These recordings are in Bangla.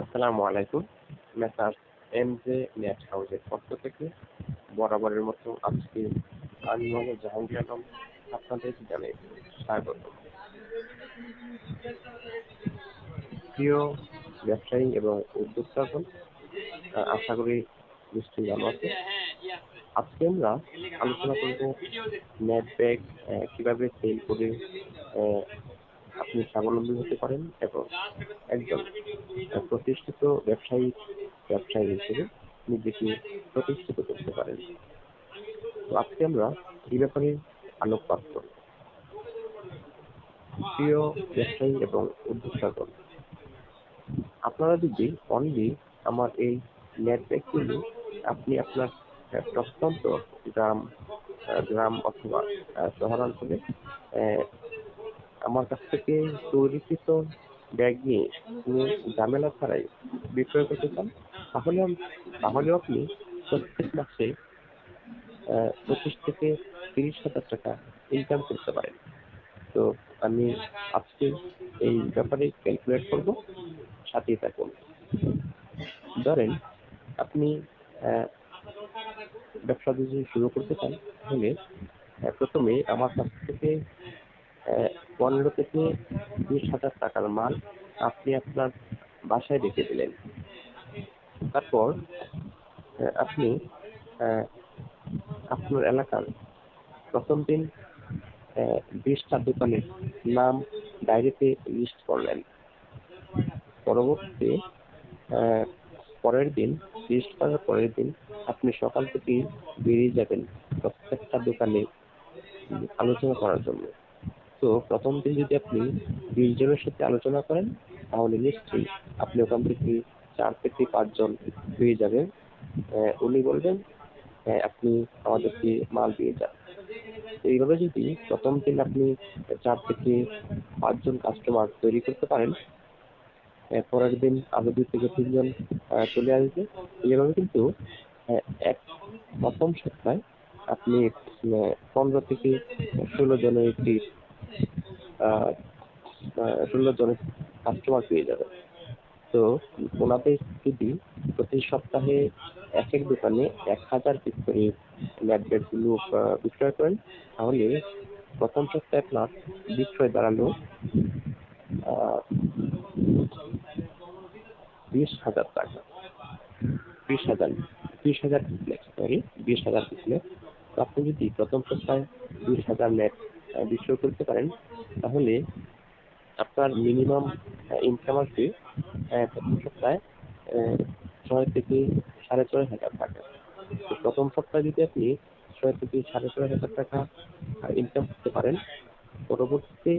আসসালামু আলাইকুম। মেসার্স এমজে নেট হাউসের পক্ষ থেকে বরাবরের মতো আজকে আমি মোহাম্মদ জাহাঙ্গীর আলম আপনাদের জানাই স্বাগত। প্রিয় ব্যবসায়ী এবং উদ্যোক্তাগণ, আশা করি নিশ্চয়ই ভালো আছে। আজকে আমরা আলোচনা করব নেট ব্যাগ কিভাবে সেল করে আপনি স্বাবলম্বী হতে পারেন এবং একজন প্রতিষ্ঠিত ব্যবসায়ী হিসেবে নিজেকে প্রতিষ্ঠিত করতে পারেন। তো আজকে আমরা এই ব্যাপারে আলোকপাত করব। প্রিয় ব্যবসায়ী এবং উদ্যোক্তাগণ, আপনারা যদি অনলি আমার এই নেটওয়ার্কগুলো আপনি আপনার প্রত্যন্ত গ্রাম অথবা শহরাঞ্চলে আমার কাছ থেকে তৈরিকৃত ব্যাগ নিয়ে কোনো ঝামেলা ছাড়াই বিক্রয় করতে চান, তাহলেও আপনি প্রত্যেক মাসে 25 থেকে 30,000 টাকা ইনকাম করতে পারেন। তো আমি আজকে এই ব্যাপারে ক্যালকুলেট করব, সাথেই থাকুন। ধরেন আপনি ব্যবসা যদি শুরু করতে চান, তাহলে প্রথমে আমার কাছ থেকে 15 থেকে 20,000 টাকার মাল আপনি আপনার বাসায় রেখে দিলেন। তারপর আপনি আপনার এলাকার প্রথম দিন 20টা দোকানের নাম ডায়েরিতে লিস্ট করলেন। পরবর্তীতে পরের দিন লিস্ট করার পরের দিন আপনি সকাল থেকে বেরিয়ে যাবেন প্রত্যেকটা দোকানে আলোচনা করার জন্য। তো প্রথম দিন যদি আপনি 20 জনের সাথে আলোচনা করেন, তাহলে নিশ্চয়ই আপনি ওখান থেকে 4 থেকে 5 জন পেয়ে যাবেন। উনি বলবেন আপনি আমাদেরকে মাল দিয়ে যান। এইভাবে যদি প্রথম দিন আপনি 4 থেকে 5 জন কাস্টমার তৈরি করতে পারেন, পরের দিন আরো 2 থেকে 3 জন চলে আসবে। এইভাবে কিন্তু প্রথম সপ্তাহে আপনি 15 থেকে 16 জনের একটি 16 জনের কাস্টমার পেয়ে যাবেন। তো ওনাদের যদি প্রতি সপ্তাহে এক দোকানে 1000 পিস করে নেট ব্যাগগুলো বিক্রয় করেন, তাহলে প্রথম সপ্তাহে আপনার বিক্রয় দাঁড়ালো 20,000 টাকা। 20,000 পিছলে। তো আপনি যদি প্রথম সপ্তাহে 20,000 নেট বিক্রয় করতে পারেন, তাহলে আপনার মিনিমাম ইনকাম আসবে প্রথম সপ্তাহে 6 থেকে 6,500 টাকা। তো প্রথম সপ্তাহে যদি আপনি 6 থেকে 6,500 টাকা ইনকাম করতে পারেন, পরবর্তীতে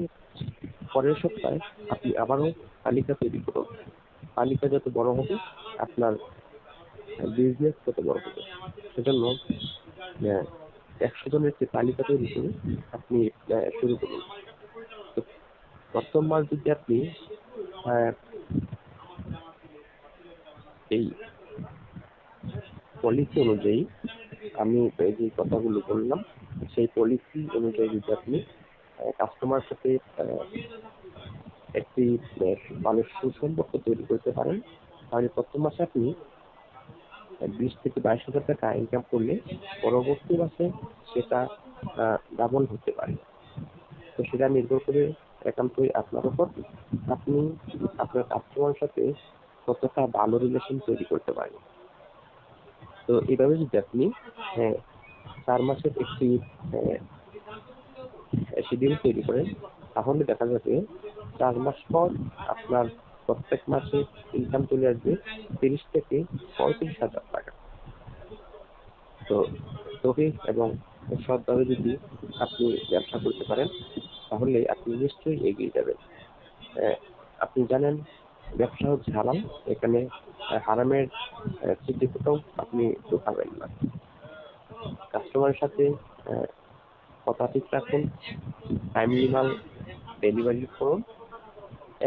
পরের সপ্তাহে আপনি আবারও তালিকা তৈরি করুন। তালিকা যত বড় হবে, আপনার বিজনেস তত বড় হবে। সেজন্য 100 জনের যে তালিকা তৈরি করে আপনি শুরু করুন। তো প্রথম মাস যদি আপনি এই পলিসি অনুযায়ী, আমি যে কথাগুলো বললাম, সেই পলিসি অনুযায়ী যদি আপনি কাস্টমার সাথে একটি মানুষ সুসম্পর্ক তৈরি করতে পারেন, তাহলে প্রথম মাসে আপনি 20 থেকে 22,000 টাকা ইনকাম করলে পরবর্তী মাসে সেটা ডাবল হতে পারে। তো সেটা নির্ভর করে একান্তই আপনার উপর, আপনি আপনার কাস্টমারের সাথে কতটা ভালো রিলেশন তৈরি করতে পারেন। তো এইভাবে যদি আপনি 4 মাসের একটি শিডিউল তৈরি করেন, তাহলে দেখা যাবে 4 মাস পর আপনার প্রত্যেক মাসে ইনকাম চলে আসবে 30 থেকে 35,000 টাকা। তো সঠিক এবং সৎভাবে যদি আপনি ব্যবসা করতে পারেন, তাহলে আপনি নিশ্চয়ই এগিয়ে যাবেন। আপনি জানেন ব্যবসা হচ্ছে হারাম, এখানে হারামের চিঠি কোথাও আপনি ঢোকাবেন না। কাস্টমারের সাথে কথা ঠিক রাখুন, টাইমলি মাল ডেলিভারি করুন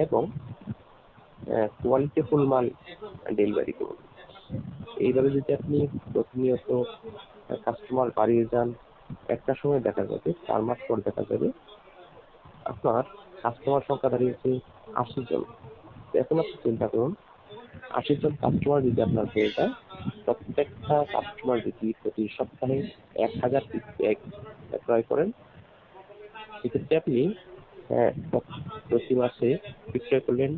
এবং কোয়ালিটিফুল মাল ডেলিভারি করুন। এইভাবে যদি আপনি প্রতিনিয়ত কাস্টমার বাড়িয়ে যান, একটা সময় দেখা যাবে 4 মাস পর দেখা যাবে আপনার কাস্টমার সংখ্যা দাঁড়িয়েছে 80 জন। এখন আপনি চিন্তা করুন, 80 জন কাস্টমার যদি আপনার হয়ে যায়, প্রত্যেকটা কাস্টমার যদি প্রতি সপ্তাহে 1000 পিস ব্যাগ ক্রয় করেন, সেক্ষেত্রে আপনি প্রতি মাসে বিক্রয় করলেন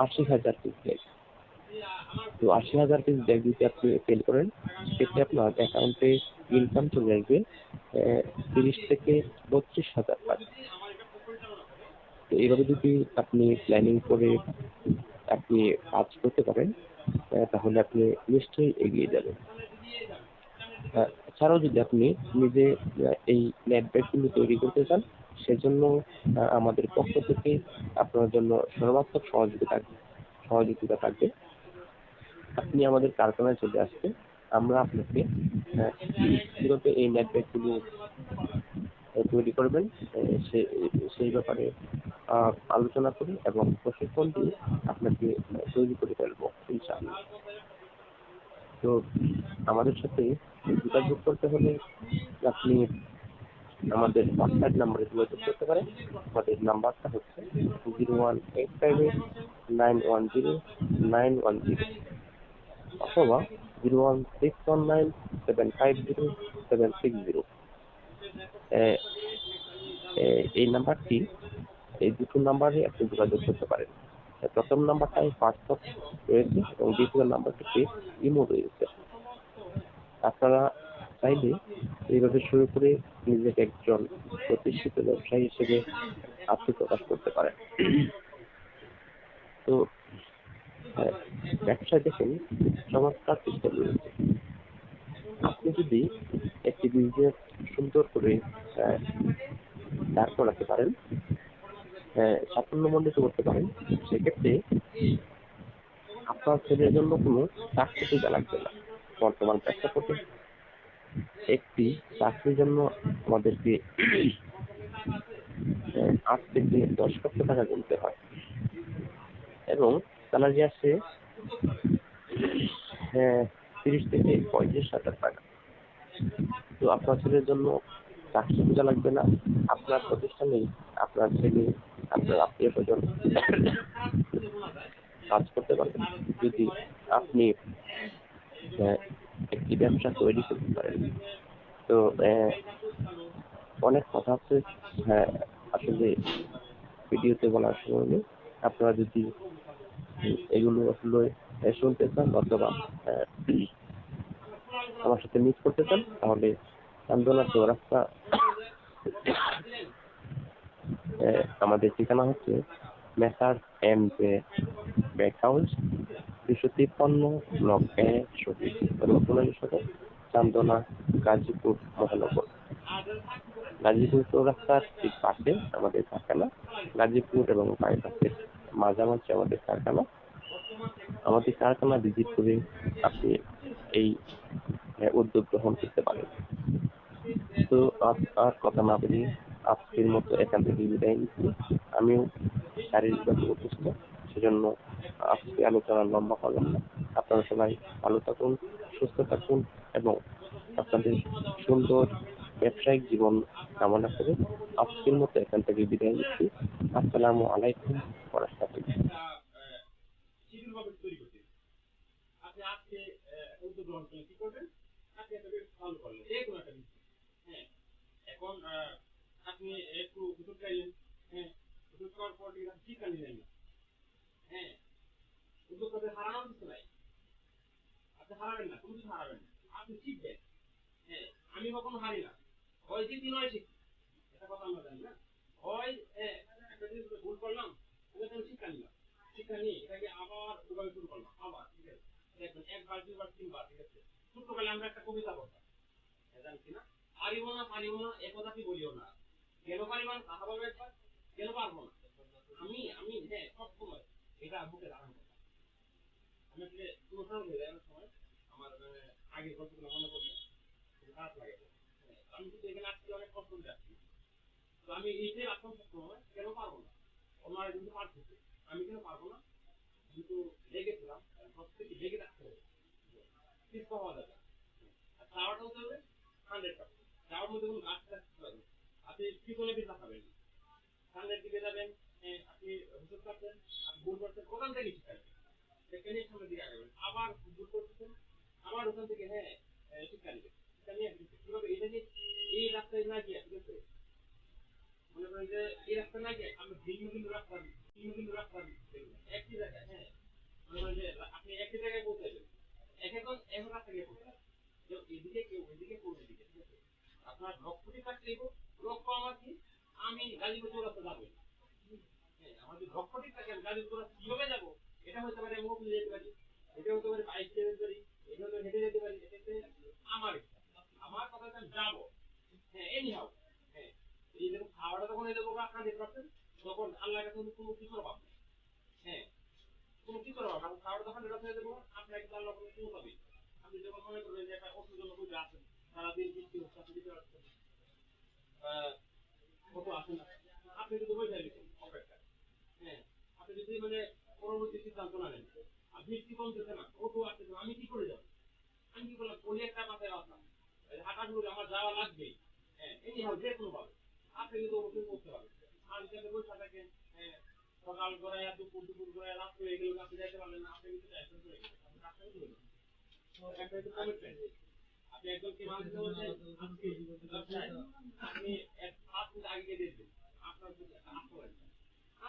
80,000 পিস ব্যাগ। তো 80,000 পিস ব্যাগ যদি আপনি সেল করেন, সেক্ষেত্রে আপনার অ্যাকাউন্টে ইনকাম চলে আসবে 30 থেকে 32,000 টাকা। তো এইভাবে যদি আপনি প্ল্যানিং করে আপনি কাজ করতে পারেন, তাহলে আপনি নিশ্চয়ই এগিয়ে যাবেন। এছাড়াও যদি আপনি নিজে এই নেট ব্যাগগুলো তৈরি করতে চান, সেজন্য আমাদের পক্ষ থেকে আপনার জন্য সর্বাত্মক সহযোগিতা থাকবে। আপনি আমাদের কারখানায় চলে আসবেন, আমরা আপনাকে কিভাবে এই নেট ব্যাগগুলো তৈরি করবেন সেই ব্যাপারে আলোচনা করি এবং প্রশিক্ষণ দিয়ে আপনাকে তৈরি করে ফেলবো ইনশাআল্লাহ। তো আমাদের সাথে যোগাযোগ করতে হলে আপনি আমাদের হোয়াটসঅ্যাপ নাম্বারে যোগাযোগ করতে পারেন। আমাদের নাম্বারটা হচ্ছে 01858910910 অথবা 01619750760। এই নাম্বারটি, এই দুটো নাম্বারে আপনি যোগাযোগ করতে পারেন। প্রথম নাম্বারটায় হোয়াটসঅ্যাপ রয়েছে এবং দ্বিতীয় নাম্বারটিতে ইমো রয়েছে। আপনারা চাইলে এইভাবে শুরু করে নিজেকে একজন প্রতিষ্ঠিত ব্যবসায়ী হিসেবে আত্মপ্রকাশ করতে পারেন। তো ব্যবসা দেখুন চমৎকার সিস্টেম রয়েছে। আপনি যদি একটি বিজনেস সুন্দর করে দাঁড় করাতে পারেন, সাফল্যমণ্ডিত করতে পারেন, সেক্ষেত্রে আপনার ছেলের জন্য কোনো চাকরি খোঁজা লাগবে না। বর্তমান প্রেক্ষাপটে একটি চাকরির জন্য আমাদেরকে 8 থেকে 10 লক্ষ টাকা গুনতে হয় এবং স্যালারি আসে 30 থেকে 35,000 টাকা। তো আপনার ছেলের জন্য চাকরি খোঁজা লাগবে না। আপনার প্রতিষ্ঠানেই আপনার ছেলে, আপনার আত্মীয় স্বজন কাজ করতে পারবেন যদি আপনি একটি ব্যবসা তৈরি করতে পারেন। তো অনেক কথা আছে, আসলে ভিডিওতে বলার সময় নেই। আপনারা যদি এগুলো আসলে শুনতে চান অথবা আমার সাথে মিট করতে চান, তাহলে চান্দনা চৌরাস্তা আমাদের ঠিকানা হচ্ছে messrs M J bag house, 253 block A, শহীদ সদর, চান্দনা, গাজীপুর মহানগর। গাজীপুর চৌরাস্তার ঠিক পাশে আমাদের কারখানা, গাজীপুর এবং বাইপাসের মাঝামাঝি আমাদের কারখানা। আমাদের কারখানা ভিজিট করে আপনি এই উদ্যোগ গ্রহণ করতে পারেন। তো আর কথা না বলি, আজকের মতো এখান থেকে বিদায় নিচ্ছি। আমিও শারীরিকভাবে অসুস্থ, সেজন্য আজকে আলোচনা লম্বা করলাম না। আপনারা সবাই ভালো থাকুন, সুস্থ থাকুন এবং আপনাদের সুন্দর ব্যবসায়িক জীবন কামনা করে আজকের মতো এখান থেকে বিদায় নিচ্ছি। আসসালামু আলাইকুম ওয়া রাহমাতুল্লাহ। আপনি আজকে উদ্যোগ গ্রহণ করলেন, কি করবেন? আপনি একটা ফলো করলেন, যে কোনো একটা বিষয়। এখন আপনি একটু ওষুধ খাইলেন, ওষুধ খাওয়ার পর শিক্ষা নিলেন না। উদ্যোগ করতে হারানোর কিছু নাই। আপনি হারাবেন না, কোনো কিছু হারাবেন না, আপনি শিখবেন। আমি কখনো হারি না, হয় জিতি নয় শিখি, এটা কথা আমরা জানি না। হয় একটা জিনিস ভুল করলাম, ওটা আমি শিক্ষা নিলাম, শিক্ষা নিয়ে এটাকে আবার ওভাবে শুরু করলাম, আবার ঠিক আছে। দেখবেন 1 বার 2 বার 3 বার, ঠিক আছে। ছোটবেলায় আমরা একটা কবিতা পড়তাম, জানছি না, পারিব না এ কথা কি বলিও না, কেন পারিব না কথা বলবে একবার, কেন পারবো না, আমি আমি সব সময় এটা বুকে ধারণ করতাম। আমি আসলে অনুসরণ করে যাওয়ার সময় আমার আগের গল্পগুলো মনে পড়লে খারাপ লাগে। আমি কিন্তু এখানে আজকে অনেক কষ্ট করে যাচ্ছি, তো আমি এইটাই আসলাম সবসময়, কেন পারবো না, ওনারা কিন্তু পারতেছে, আমি কেন পারবো না, কিন্তু লেগেছিলাম, প্রত্যেকে লেগে রাখতে হবে, পিছপা হওয়া যাবে। আর চাওয়াটা হতে হবে 100%। চাওয়ার মধ্যে কোনো গাছ রাখতে হবে, আপনি পিছনে পিছলা খাবেন, সামনের দিকে যাবেন, আপনি হুজুর করছেন, আপনি ভুল করছেন, ওখান থেকে শিখাবেন। সেখানে সামনে দিকে আগাবেন, আবার ভুল করতেছেন, আবার ওখান থেকে হ্যাঁ শিক্ষা নেবেন, শিক্ষা নিয়ে কিভাবে এটা যে এই রাস্তায় না গিয়ে, ঠিক আছে, মনে করেন যে এই রাস্তা না গিয়ে আমরা ভিন্ন ভিন্ন রাস্তা দেখবেন একই জায়গায়, হ্যাঁ মনে করেন যে আপনি একই জায়গায় পৌঁছাবেন, এখন রাস্তা গিয়ে পৌঁছাবেন, কেউ এদিকে কেউ ওইদিকে কেউ ওইদিকে, ঠিক আছে, আপনার লক্ষ্যটি থাকতে লক্ষ্য আমার কি, আমি গাজীপুর চৌরাস্তা যাবো, হ্যাঁ আমাদের লক্ষ্যটি থাকে আমি গাজীপুর চৌরাস্তা কিভাবে যাবো, এটা হতে পারে আমি মোবাইল যেতে পারি, এটা হতে পারে বাইক যেতে পারি, এটা হতে হেঁটে যেতে পারি, এটা আমার ইচ্ছা। আমার কথা হচ্ছে আমি যাবো, হ্যাঁ এনি হাউ, হ্যাঁ এই যখন খাওয়াটা তখন এই দেখবো আপনারা দেখতে পাচ্ছেন, তখন আল্লাহর কাছে কোনো কিছু পাবো, হ্যাঁ কোনো কি করবো না, খাওয়াটা তখন এটা হয়ে দেবো, আপনার কিন্তু আল্লাহ কোনো কিছু পাবে, আপনি যখন মনে করবেন যে একটা ওষুধ জন্য বুঝে আছেন, সারাদিন বৃষ্টি হচ্ছে আপনি দিতে পারছেন, কত আসে না, আপনি কিন্তু বসে দিচ্ছেন অপেক্ষা, হ্যাঁ আপনি যদি মানে পরবর্তী সিদ্ধান্ত না নেন, আর বৃষ্টি কমতেছে না, কত আসতেছে না, আমি কি করে যাবো, আমি কি করলাম, কোন একটা মাথায় আসলাম, হাঁটা শুরু আমার যাওয়া লাগবেই, হ্যাঁ এমনি হবে যে কোনো ভাবে, আপনি কিন্তু অবশ্যই করতে পারবেন, আর যদি বসে থাকেন, হ্যাঁ সকাল করে দুপুর করে রাত হয়ে গেল, আপনি যাইতে পারলেন না, আপনি কিন্তু টেনশন করে গেলেন, আপনি কাজটাই করবেন, একটা কিন্তু কমিটমেন্ট, আপনি একজনকে মানতে বলছেন, আজকে ব্যবসায় আপনি 5 মিনিট আগে দিয়ে দেবেন, আপনার যদি আত্মবাদ,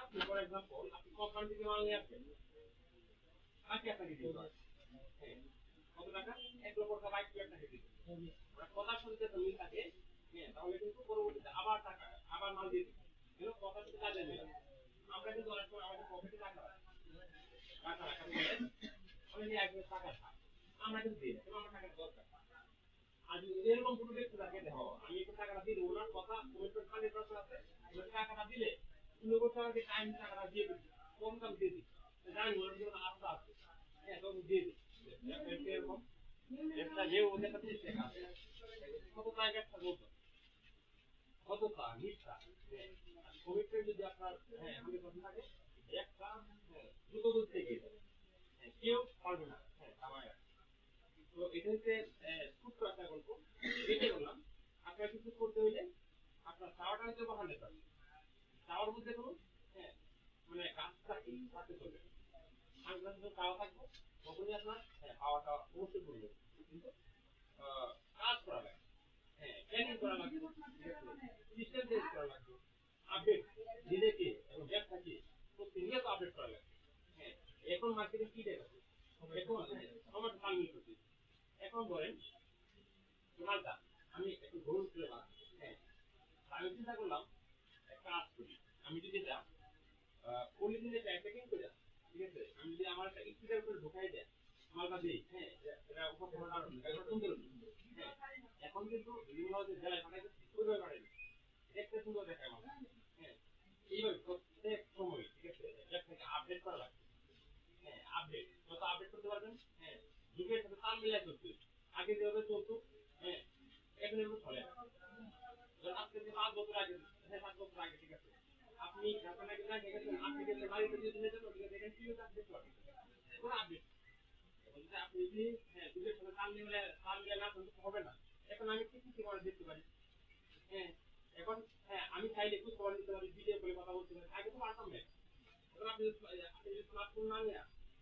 আপনি ফর এক্সাম্পল আপনি কোম্পানি থেকে মাল নিয়ে আসছেন, বাকি আপনাকে দিতে হবে, হ্যাঁ কত টাকা, 1,22,000 আপনাকে দিতে হবে, কথার সাথে যদি মিল থাকে, হ্যাঁ তাহলে কিন্তু পরবর্তীতে আবার টাকা আবার মাল দিয়ে দিবেন, এগুলো কথার সাথে কাজে মিলে, আমরা কিন্তু অনেক সময় আমাদের পকেটে টাকা রাখি, টাকা রাখা বলে অনেকে একজন টাকা খায়, আমরা কিন্তু দিই না, কিন্তু আমার টাকার দরকার, আর যদি এরকম কোনো ব্যক্তি থাকে, দেখো আমি একটু টাকাটা দিলে ওনার কথা কমিটমেন্ট পানির দরকার আছে, টাকাটা দিলে তুমি বলতে আমাকে টাইম টাকাটা দিয়ে দিচ্ছি, কম দাম দিয়ে দিচ্ছি, জানি ওনার জন্য আস্থা আছে, হ্যাঁ তখন দিয়ে দিচ্ছি, এরকম একটা যে ওদের একটা জিনিস লেখা আছে, কত টাকা একটা বলতো, কতটা মিথ্যা, কমিটমেন্ট যদি আপনার হ্যাঁ আমাদের কথা থাকে, একটা দ্রুত দূর থেকে কেউ পারবে না, হ্যাঁ আমার, তো এটা হচ্ছে ছোট্ট একটা গল্প, এটাই বললাম, আপনার কিছু করতে হইলে আপনার চাওয়াটা হচ্ছে 100%, চাওয়ার মধ্যে কোনো হ্যাঁ মানে কাজটা থাকতে চলবে, আপনার যখন চাওয়া থাকবে তখনই আপনার হ্যাঁ পাওয়াটা অবশ্যই করবে, কিন্তু কাজ করা লাগে, হ্যাঁ প্ল্যানিং করা লাগবে, সিস্টেম চেঞ্জ করা লাগবে, আপডেট নিজেকে এবং ব্যবসাকে প্রতিনিয়ত আপডেট করা লাগবে, হ্যাঁ এখন মার্কেটে কি দেখা যাচ্ছে, এখন আমার তাল মিল করছে, এখন ধরেন মালটা আমি একটু গরুর তুলে বানাবো, হ্যাঁ আমি চিন্তা করলাম একটা কাজ করি, আমি যদি এটা পলিথিনে প্যাকেটিং করে, ঠিক আছে, আমি যদি আমার একটা স্পিকার করে ঢোকাই দেয়, মালটা দিই, হ্যাঁ এটা উপকরণ আর সুন্দর, হ্যাঁ এখন কিন্তু বিভিন্ন জেলায় পাঠাইতে ওইভাবে পাঠাই দেখতে সুন্দর দেখায় মালটা, হ্যাঁ এইভাবে প্রত্যেক সময়, ঠিক আছে, ব্যবসাকে আপডেট করা লাগবে, হ্যাঁ আপডেট যত আপডেট করতে পারবেন, হ্যাঁ যুগের সাথে তাল মিলাই চলতে, আগে যেভাবে চলতো, হ্যাঁ এখন এগুলো চলে না, আজ থেকে 5 বছর আগে, হ্যাঁ 7 বছর আগে, ঠিক আছে, আপনি আপনার আগে না গেছেন, আপনি গেছেন বাড়িতে দিয়ে দিলে জন্য, ঠিক আছে, এখানে কি হচ্ছে আপডেট করতে কোনো আপডেট, এখন যদি আপনি যদি হ্যাঁ যুগের সাথে তাল মিলে না চলতে হবে না, এখন আমি কি করে দেখতে পারি, হ্যাঁ এখন হ্যাঁ আমি চাইলে একটু খবর দিতে পারি, ভিডিও করে কথা বলতে পারি, আগে তো পারতাম না, এখন আপনি যদি স্মার্টফোন না নিয়ে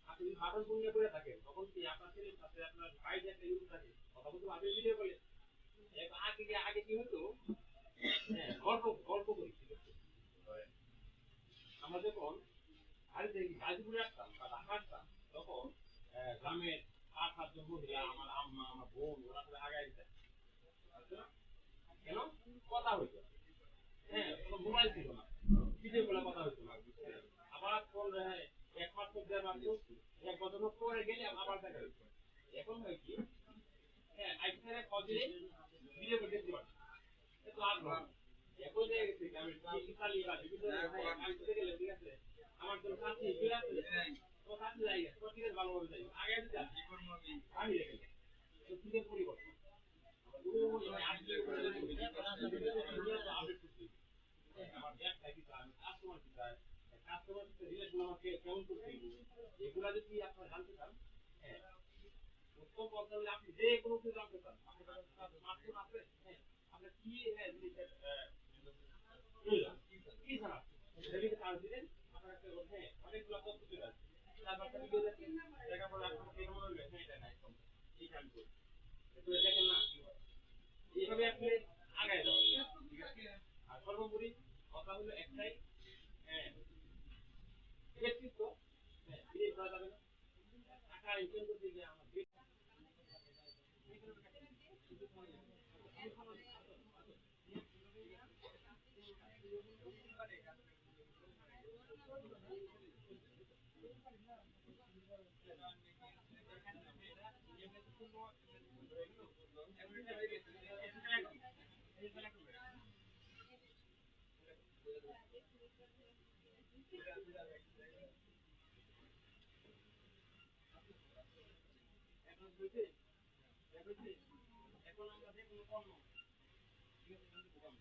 আপনি যদি বাটন ফোন নিয়ে করে থাকেন, তখন কি আপনার ছেলের সাথে আপনার ভাই যে একটা ইউজ থাকে কথা বলতে আপনি ভিডিও বলে, আগে কি হতো, হ্যাঁ গল্প গল্প করি, ঠিক আছে, আমরা যখন বাড়িতে গাজীপুরে আসতাম বা ঢাকা আসতাম, তখন গ্রামের 5-7 জন মহিলা, আমার আম্মা আমার বোন, ওরা সবাই আগায় দিতেন, কেন কথা হইতো, হ্যাঁ কোনো মোবাইল ছিল না, ভিডিও কলে কথা হইতো না, আবার কোন 1 মাস 1.5 মাস 1 বছর পরে গেলে আবার দেখা হইতো, এখন হয় কি, হ্যাঁ আইফোনের কল দিলে ভিডিও করে দেখতে পারছি, এত আগ্রহ, এখন যে গেছে আমি ইতালি বা বিভিন্ন কান্ট্রিতে গেলে, ঠিক আছে, আমার জন্য সাথী চলে আসলে তো সাথী যাই গেছে, তো ঠিক আছে ভালোভাবে যাই, আগে দিতে আমি রেখে তো যুগের পরিবর্তন, আমার ব্যবসা কি চাই, কাস্টমার কি চাই, কাস্টমার রিলেশন আমাকে কেমন করতে এগুলা যদি আপনারা জানতে চান, হ্যাঁ উত্তম পদ্ধতি হলে আপনি যে কোনো কিছু জানতে চান, আপনার স্মার্টফোন আছে, হ্যাঁ আপনার কি হ্যাঁ জিনিসের প্রয়োজন কি ছাড়া সেদিকে চার্জ দিলেন, আপনার একটা হ্যাঁ অনেকগুলো তথ্য চলে আসবে, তারপর ভিডিও দেখেন, দেখার পরে আপনার কাছে মনে হলো হ্যাঁ এটা নাই এই কাজ করি। তো দেখেন না কি হয়। এইভাবে আপনি আগায় যাও, ঠিক আছে? আর সর্বোপরি কথা হলো একটাই, হ্যাঁ ব্যক্তিত্ব, হ্যাঁ বিয়ে করা যাবে না। টাকা ইনকাম করতে গিয়ে আমার এখন হয়েছে, এখন আমরা যে কোনো কর্ম, ঠিক আছে কিন্তু কর্ম